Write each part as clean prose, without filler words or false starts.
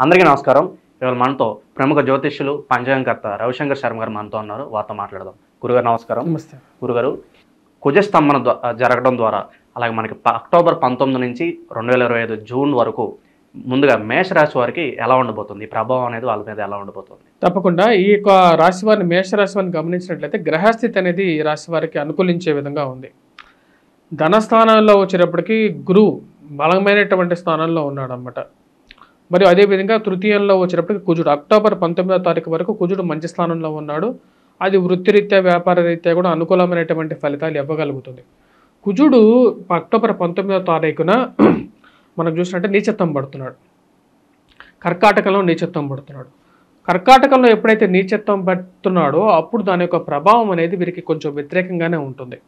అందరికీ నమస్కారం. ఇవాళ మనతో ప్రముఖ జ్యోతిష్యులు పంచాంగకర్త రవిశంకర్ శర్మ గారు మనతో ఉన్నారు. వారితో మాట్లాడదాం. గురుగారు నమస్కారం. నమస్తే గురుగారు, కుజస్తంభన జరగడం ద్వారా అలాగే మనకి అక్టోబర్ 19 నుంచి 2025 జూన్ వరకు ముందుగా మేషరాశి వారికి ఎలా ఉండబోతుంది, ఈ ప్రభావం అనేది వాళ్ళ మీద ఎలా ఉండబోతుంది? తప్పకుండా ఈ యొక్క రాశి వారిని మేషరాశి వారిని గమనించినట్లయితే గ్రహస్థితి అనేది ఈ రాశి వారికి అనుకూలించే విధంగా ఉంది. ధనస్థానంలో వచ్చేటప్పటికి గురువు బలమైనటువంటి స్థానంలో ఉన్నాడు అన్నమాట. మరియు అదేవిధంగా తృతీయంలో వచ్చేటప్పటికి కుజుడు అక్టోబర్ 19వ తారీఖు వరకు కుజుడు మంచి స్థానంలో ఉన్నాడు. అది వృత్తిరీత్యా వ్యాపార రీత్యా కూడా అనుకూలమైనటువంటి ఫలితాలు ఇవ్వగలుగుతుంది. కుజుడు అక్టోబర్ 19వ తారీఖున మనం చూసినట్టే నీచత్వం పడుతున్నాడు. కర్కాటకంలో నీచత్వం పడుతున్నాడు. కర్కాటకంలో ఎప్పుడైతే నీచత్వం పడుతున్నాడో అప్పుడు దాని యొక్క ప్రభావం అనేది వీరికి కొంచెం వ్యతిరేకంగానే ఉంటుంది.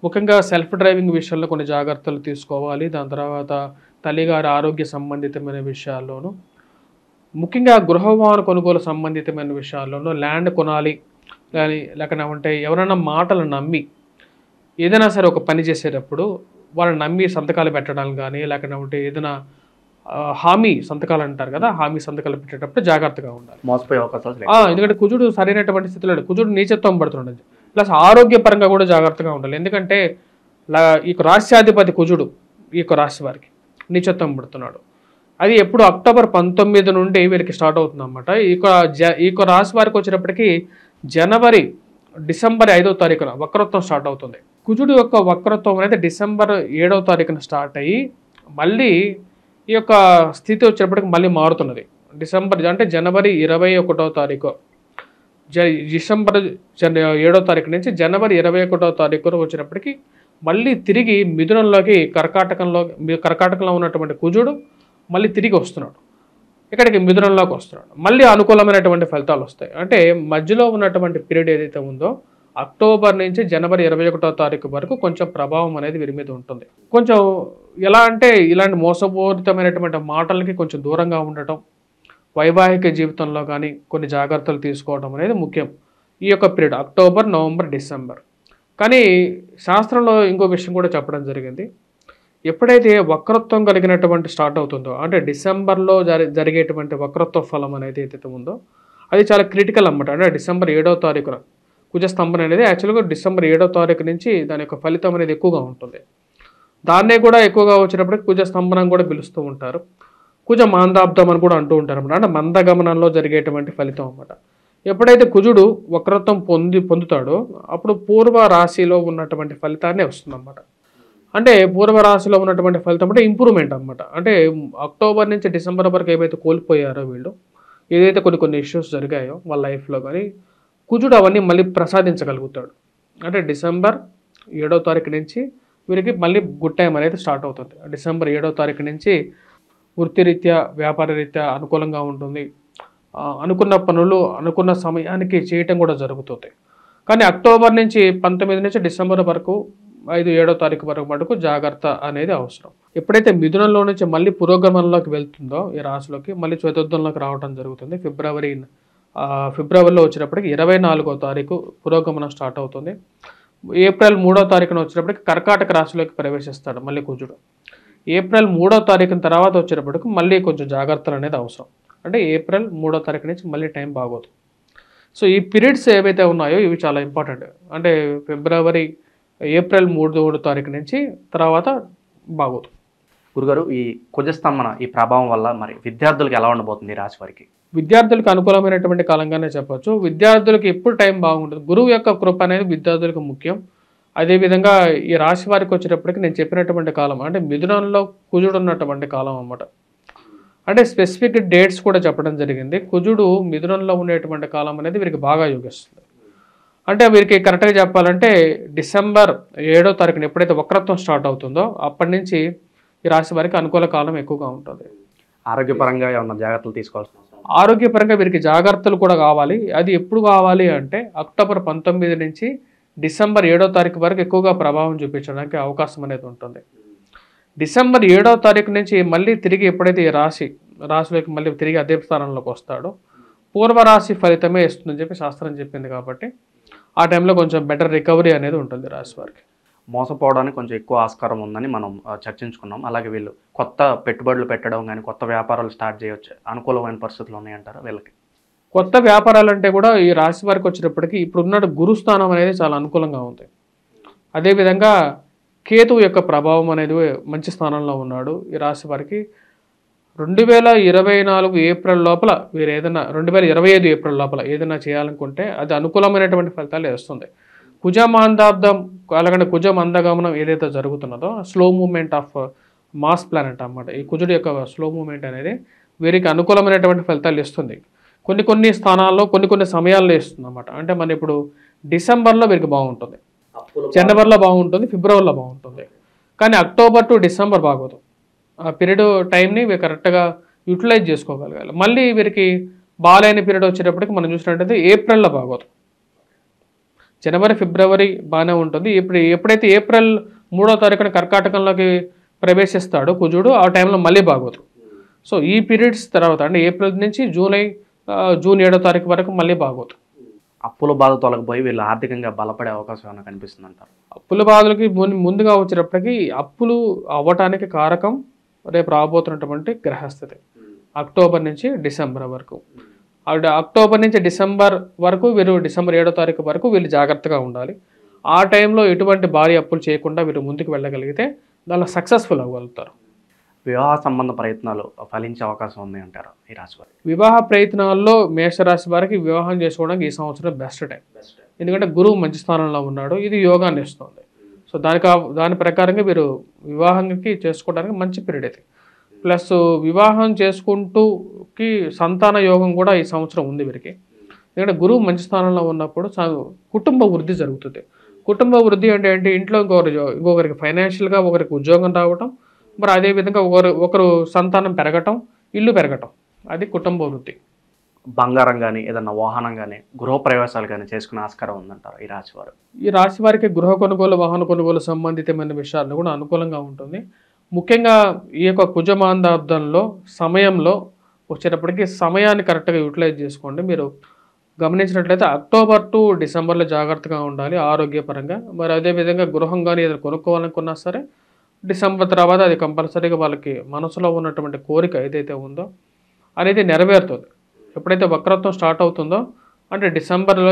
ముఖ్యంగా సెల్ఫ్ డ్రైవింగ్ విషయంలో కొన్ని జాగ్రత్తలు తీసుకోవాలి. దాని తర్వాత తల్లిగారి ఆరోగ్య సంబంధితమైన విషయాల్లోనూ, ముఖ్యంగా గృహవాహన కొనుగోలు సంబంధితమైన విషయాల్లోనూ, ల్యాండ్ కొనాలి కానీ లేకపోతే ఎవరైనా మాటలు నమ్మి ఏదైనా సరే ఒక పని చేసేటప్పుడు వాళ్ళని నమ్మి సంతకాలు పెట్టడం కానీ లేకపోతే ఏదైనా హామీ సంతకాలు అంటారు కదా, హామీ సంతకాలు పెట్టేటప్పుడు జాగ్రత్తగా ఉండాలి. మోసపోయే అవకాశాలు ఎందుకంటే కుజుడు సరైనటువంటి స్థితిలో కుజుడు నీచత్వం పడుతున్నాడు. ప్లస్ ఆరోగ్యపరంగా కూడా జాగ్రత్తగా ఉండాలి. ఎందుకంటే ఈ రాశ్యాధిపతి కుజుడు ఈ యొక్క రాశి వారికి నీచత్వం పడుతున్నాడు. అది ఎప్పుడు అక్టోబర్ 19 నుండి వీరికి స్టార్ట్ అవుతుంది అన్నమాట. ఈ యొక్క రాశి వారికి వచ్చేటప్పటికి డిసెంబర్ 5వ తారీఖున వక్రత్వం స్టార్ట్ అవుతుంది. కుజుడు యొక్క వక్రత్వం అనేది డిసెంబర్ 7వ తారీఖున స్టార్ట్ అయ్యి మళ్ళీ ఈ యొక్క స్థితి వచ్చేటప్పటికి మళ్ళీ మారుతున్నది. జనవరి 21వ తారీఖు డిసెంబర్ 7వ తారీఖు నుంచి జనవరి 21వ తారీఖున వచ్చినప్పటికీ మళ్ళీ తిరిగి మిథునంలోకి కర్కాటకంలో ఉన్నటువంటి కుజుడు మళ్ళీ తిరిగి వస్తున్నాడు. ఇక్కడికి మిథునంలోకి వస్తున్నాడు. మళ్ళీ అనుకూలమైనటువంటి ఫలితాలు వస్తాయి. అంటే మధ్యలో ఉన్నటువంటి పీరియడ్ ఏదైతే ఉందో అక్టోబర్ నుంచి జనవరి 21వ తారీఖు వరకు కొంచెం ప్రభావం అనేది వీరి మీద ఉంటుంది. కొంచెం ఎలా అంటే ఇలాంటి మోసపూరితమైనటువంటి మాటలకి కొంచెం దూరంగా ఉండటం, వైవాహిక జీవితంలో కానీ కొన్ని జాగ్రత్తలు తీసుకోవడం అనేది ముఖ్యం ఈ యొక్క పీరియడ్ అక్టోబర్, నవంబర్, డిసెంబర్. కానీ శాస్త్రంలో ఇంకో విషయం కూడా చెప్పడం జరిగింది. ఎప్పుడైతే వక్రత్వం కలిగినటువంటి స్టార్ట్ అవుతుందో అంటే డిసెంబర్లో జరిగేటువంటి వక్రత్వ ఫలం అనేది ఏదైతే ఉందో అది చాలా క్రిటికల్ అన్నమాట. అంటే డిసెంబర్ 7వ తారీఖున కుజస్తంభన అనేది యాక్చువల్గా డిసెంబర్ 7వ తారీఖు నుంచి దాని యొక్క ఫలితం అనేది ఎక్కువగా ఉంటుంది. దాన్నే కూడా ఎక్కువగా వచ్చినప్పటికీ కుజస్తంభనం కూడా పిలుస్తూ ఉంటారు. కుజ మాందాబ్దం అని కూడా అంటూ ఉంటారు అన్నమాట. అంటే మందగమనంలో జరిగేటువంటి ఫలితం అన్నమాట. ఎప్పుడైతే కుజుడు వక్రత్వం పొందుతాడో అప్పుడు పూర్వ రాశిలో ఉన్నటువంటి ఫలితాన్ని వస్తుందన్నమాట. అంటే పూర్వ రాశిలో ఉన్నటువంటి ఫలితం అంటే ఇంప్రూవ్మెంట్ అన్నమాట. అంటే అక్టోబర్ నుంచి డిసెంబర్ వరకు ఏవైతే కోల్పోయారో వీళ్ళు, ఏదైతే కొన్ని ఇష్యూస్ జరిగాయో వాళ్ళ లైఫ్లో కానీ కుజుడు అవన్నీ మళ్ళీ ప్రసాదించగలుగుతాడు. అంటే డిసెంబర్ 7వ తారీఖు నుంచి వీరికి మళ్ళీ గుడ్ టైం అనేది స్టార్ట్ అవుతుంది. డిసెంబర్ 7వ తారీఖు నుంచి వృత్తిరీత్యా వ్యాపార రీత్యా అనుకూలంగా ఉంటుంది. అనుకున్న పనులు అనుకున్న సమయానికి చేయటం కూడా జరుగుతుంది. కానీ అక్టోబర్ నుంచి 19 నుంచి డిసెంబర్ వరకు 5-7వ తారీఖు వరకు మటుకు జాగ్రత్త అనేది అవసరం. ఎప్పుడైతే మిథునంలో నుంచి మళ్ళీ పురోగమనంలోకి వెళ్తుందో ఈ రాశిలోకి మళ్ళీ చతుర్థంలోకి రావడం జరుగుతుంది. ఫిబ్రవరిలో వచ్చినప్పటికి 24వ తారీఖు పురోగమనం స్టార్ట్ అవుతుంది. ఏప్రిల్ 3వ తారీఖున వచ్చినప్పటికి కర్కాటక రాశిలోకి ప్రవేశిస్తాడు మళ్ళీ కుజుడు. ఏప్రిల్ 3వ తారీఖున తర్వాత వచ్చేటప్పటికి మళ్ళీ కొంచెం జాగ్రత్తలు అనేది అవసరం. అంటే ఏప్రిల్ 3వ తారీఖు నుంచి మళ్ళీ టైం బాగోదు. సో ఈ పీరియడ్స్ ఏవైతే ఉన్నాయో ఇవి చాలా ఇంపార్టెంట్. అంటే ఏప్రిల్ 3వ తారీఖు నుంచి తర్వాత బాగోదు. గురుగారు, ఈ కుజస్తంభన ఈ ప్రభావం వల్ల మరి విద్యార్థులకు ఎలా ఉండబోతుంది ఈ రాశి వారికి? విద్యార్థులకు అనుకూలమైనటువంటి కాలంగానే చెప్పొచ్చు. విద్యార్థులకు ఎప్పుడు టైం బాగుంటుంది. గురువు యొక్క కృప అనేది విద్యార్థులకు ముఖ్యం. అదేవిధంగా ఈ రాశి వారికి వచ్చేటప్పటికి నేను చెప్పినటువంటి కాలం అంటే మిథునంలో కుజుడు ఉన్నటువంటి కాలం అన్నమాట. అంటే స్పెసిఫిక్ డేట్స్ కూడా చెప్పడం జరిగింది. కుజుడు మిథునంలో ఉండేటువంటి కాలం అనేది వీరికి బాగా యోగిస్తుంది. అంటే వీరికి కరెక్ట్గా చెప్పాలంటే డిసెంబర్ 7వ తారీఖున ఎప్పుడైతే వక్రత్వం స్టార్ట్ అవుతుందో అప్పటి నుంచి ఈ రాశి వారికి అనుకూల కాలం ఎక్కువగా ఉంటుంది. ఆరోగ్యపరంగా ఏమన్నా జాగ్రత్తలు తీసుకోవాల్సిన ఆరోగ్యపరంగా వీరికి జాగ్రత్తలు కూడా కావాలి. అది ఎప్పుడు కావాలి అంటే అక్టోబర్ 19 నుంచి డిసెంబర్ 7వ తారీఖు వరకు ఎక్కువగా ప్రభావం చూపించడానికి అవకాశం అనేది ఉంటుంది. డిసెంబర్ 7వ తారీఖు నుంచి మళ్ళీ తిరిగి ఎప్పుడైతే ఈ రాశిలోకి మళ్ళీ తిరిగి అదే స్థానంలోకి వస్తాడో పూర్వరాశి ఫలితమే ఇస్తుందని చెప్పి శాస్త్రం చెప్పింది. కాబట్టి ఆ టైంలో కొంచెం బెటర్ రికవరీ అనేది ఉంటుంది రాశి వారికి. మోసపోవడానికి కొంచెం ఎక్కువ ఆస్కారం ఉందని మనం చర్చించుకున్నాం. అలాగే వీళ్ళు కొత్త పెట్టుబడులు పెట్టడం గానీ, కొత్త వ్యాపారాలు స్టార్ట్ చేయొచ్చు అనుకూలమైన పరిస్థితులు ఉన్నాయంటారా వీళ్ళకి? కొత్త వ్యాపారాలంటే కూడా ఈ రాశి వారికి వచ్చేటప్పటికి ఇప్పుడున్న గురుస్థానం అనేది చాలా అనుకూలంగా ఉంది. అదేవిధంగా కేతువు యొక్క ప్రభావం అనేది మంచి స్థానంలో ఉన్నాడు. ఈ రాశి వారికి 2024 ఏప్రిల్ లోపల వీరు ఏదైనా 2025 ఏప్రిల్ లోపల ఏదైనా చేయాలనుకుంటే అది అనుకూలమైనటువంటి ఫలితాలు వస్తుంది. కుజ మాందాబ్దం అలాగే కుజ మందగమనం ఏదైతే జరుగుతున్నదో slow movement of Mars planet అన్నమాట. ఈ కుజుడు యొక్క స్లో మూవ్మెంట్ అనేది వీరికి అనుకూలమైనటువంటి ఫలితాలు ఇస్తుంది. కొన్ని స్థానాల్లో కొన్ని సమయాల్లో ఇస్తుంది అన్నమాట. అంటే మన ఇప్పుడు డిసెంబర్లో వీరికి బాగుంటుంది, జనవరిలో బాగుంటుంది, ఫిబ్రవరిలో బాగుంటుంది. కానీ అక్టోబర్ టు డిసెంబర్ బాగోదు. ఆ పీరియడ్ టైంని వీరు కరెక్ట్గా యూటిలైజ్ చేసుకోగలగాలి. మళ్ళీ వీరికి బాగాలేని పీరియడ్ వచ్చేటప్పటికి మనం చూసినట్టయితే ఏప్రిల్లో బాగోదు. జనవరి ఫిబ్రవరి బాగానే ఉంటుంది. ఎప్పుడైతే ఏప్రిల్ 3వ తారీఖున కర్కాటకంలోకి ప్రవేశిస్తాడో కుజుడు ఆ టైంలో మళ్ళీ బాగోదు. సో ఈ పీరియడ్స్ తర్వాత అంటే ఏప్రిల్ నుంచి జూన్ 7వ తారీఖు వరకు మళ్ళీ బాగోదు. అప్పుల బాధ తొలగిపోయి వీళ్ళు ఆర్థికంగా బలపడే అవకాశం ఏమైనా కనిపిస్తుంది అంటారు? అప్పుల బాధలకి ముందుగా వచ్చేటప్పటికి అప్పులు అవ్వటానికి కారకం రేపు రాబోతున్నటువంటి గ్రహస్థితి అక్టోబర్ నుంచి డిసెంబర్ వరకు. అక్టోబర్ నుంచి డిసెంబర్ వరకు వీరు డిసెంబర్ 7వ తారీఖు వరకు వీళ్ళు జాగ్రత్తగా ఉండాలి. ఆ టైంలో ఎటువంటి భారీ అప్పులు చేయకుండా వీరు ముందుకు వెళ్ళగలిగితే దానిలో సక్సెస్ఫుల్ అవ్వగలుగుతారు. వివాహ సంబంధ ప్రయత్నాలు ఫలించే అవకాశం ఉంది అంటారు ఈ రాశి వారికి? వివాహ ప్రయత్నాల్లో మేషరాశి వారికి వివాహం చేసుకోవడానికి ఈ సంవత్సరం బెస్ట్ టైం. ఎందుకంటే గురువు మంచి స్థానంలో ఉన్నాడు, ఇది యోగాన్ని ఇస్తుంది. సో దాని ప్రకారంగా వీరు వివాహానికి చేసుకోవడానికి మంచి పీరియడ్ ఇది. ప్లస్ వివాహం చేసుకుంటూకి సంతాన యోగం కూడా ఈ సంవత్సరం ఉంది వీరికి. ఎందుకంటే గురువు మంచి స్థానంలో ఉన్నప్పుడు కుటుంబ వృద్ధి జరుగుతుంది. కుటుంబ వృద్ధి అంటే ఏంటి? ఇంట్లో ఇంకొకరికి ఫైనాన్షియల్గా ఒకరికి ఉద్యోగం రావటం, మరి అదేవిధంగా ఒకరు సంతానం పెరగటం, ఇల్లు పెరగటం, అది కుటుంబ వృద్ధి. బంగారం కానీ ఏదన్నా వాహనం కానీ గృహప్రవేశాలు కానీ చేసుకునే ఆస్కారం ఉందంటారు ఈ రాశి వారు? ఈ రాశి వారికి గృహ కొనుగోలు, వాహన కొనుగోలు సంబంధితమైన విషయాల్లో కూడా అనుకూలంగా ఉంటుంది. ముఖ్యంగా ఈ యొక్క కుజమాందాబ్దంలో సమయంలో వచ్చేటప్పటికి సమయాన్ని కరెక్ట్గా యూటిలైజ్ చేసుకోండి. మీరు గమనించినట్లయితే అక్టోబర్ టు డిసెంబర్లో జాగ్రత్తగా ఉండాలి ఆరోగ్యపరంగా. మరి అదేవిధంగా గృహం కానీ ఏదైనా కొనుక్కోవాలనుకున్నా సరే డిసెంబర్ తర్వాత అది కంపల్సరీగా వాళ్ళకి మనసులో ఉన్నటువంటి కోరిక ఏదైతే ఉందో అనేది నెరవేరుతుంది. ఎప్పుడైతే వక్రత్వం స్టార్ట్ అవుతుందో అంటే డిసెంబర్లో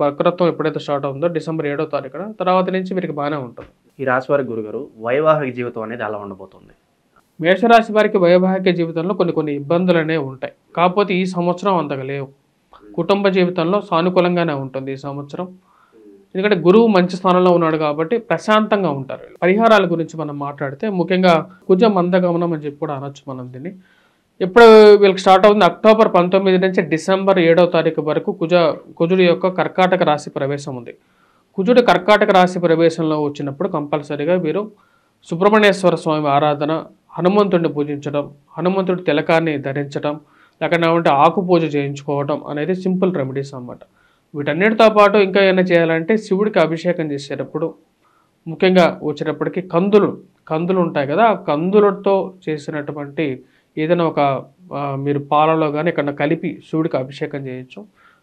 వక్రత్వం ఎప్పుడైతే స్టార్ట్ అవుతుందో డిసెంబర్ 7వ తారీఖున తర్వాత నుంచి వీరికి బాగానే ఉంటుంది. ఈ రాశి వారి గురుగారు వైవాహిక జీవితం అనేది ఎలా ఉండబోతుంది? మేషరాశి వారికి వైవాహిక జీవితంలో కొన్ని ఇబ్బందులు అనేవి ఉంటాయి. కాకపోతే ఈ సంవత్సరం అంతగా లేవు. కుటుంబ జీవితంలో సానుకూలంగానే ఉంటుంది ఈ సంవత్సరం. ఎందుకంటే గురువు మంచి స్థానంలో ఉన్నాడు కాబట్టి ప్రశాంతంగా ఉంటారు. పరిహారాల గురించి మనం మాట్లాడితే ముఖ్యంగా కుజ మందగమనం అని చెప్పి కూడా అనొచ్చు మనం దీన్ని. ఎప్పుడు వీళ్ళకి స్టార్ట్ అవుతుంది అక్టోబర్ 19 నుంచి డిసెంబర్ 7వ తారీఖు వరకు కుజుడి యొక్క కర్కాటక రాశి ప్రవేశం ఉంది. కుజుడు కర్కాటక రాశి ప్రవేశంలో వచ్చినప్పుడు కంపల్సరీగా వీరు సుబ్రహ్మణ్యేశ్వర స్వామి ఆరాధన, హనుమంతుడిని పూజించడం, హనుమంతుడి తిలకాన్ని ధరించడం, లేకపోతే ఆకు పూజ చేయించుకోవడం అనేది సింపుల్ రెమెడీస్ అన్నమాట. వీటన్నిటితో పాటు ఇంకా ఏమైనా చేయాలంటే శివుడికి అభిషేకం చేసేటప్పుడు ముఖ్యంగా వచ్చేటప్పటికి కందులు ఉంటాయి కదా, ఆ కందులతో చేసినటువంటి ఏదైనా మీరు పాలలో కానీ ఎక్కడ కలిపి శివుడికి అభిషేకం చేయొచ్చు.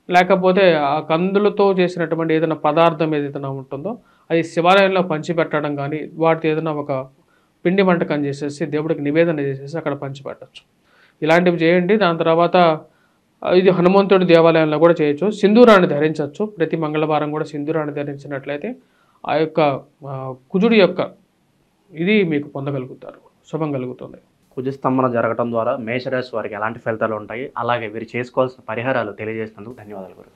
లేకపోతే ఆ కందులతో చేసినటువంటి ఏదైనా పదార్థం ఏదైనా ఉంటుందో అది శివాలయంలో పంచిపెట్టడం కానీ వాటితో ఏదైనా ఒక పిండి వంటకం చేసేసి దేవుడికి నివేదన చేసేసి అక్కడ పంచిపెట్టచ్చు. ఇలాంటివి చేయండి. దాని తర్వాత ఇది హనుమంతుడి దేవాలయంలో కూడా చేయొచ్చు. సింధూరాన్ని ధరించవచ్చు. ప్రతి మంగళవారం కూడా సింధూరాన్ని ధరించినట్లయితే ఆ యొక్క కుజుడి యొక్క ఇది మీకు పొందగలుగుతారు, శుభం కలుగుతుంది. కుజస్తంభన జరగడం ద్వారా మేషరాశి వారికి ఎలాంటి ఫలితాలు ఉంటాయి, అలాగే వీరు చేసుకోవాల్సిన పరిహారాలు తెలియజేసినందుకు ధన్యవాదాలు గురు.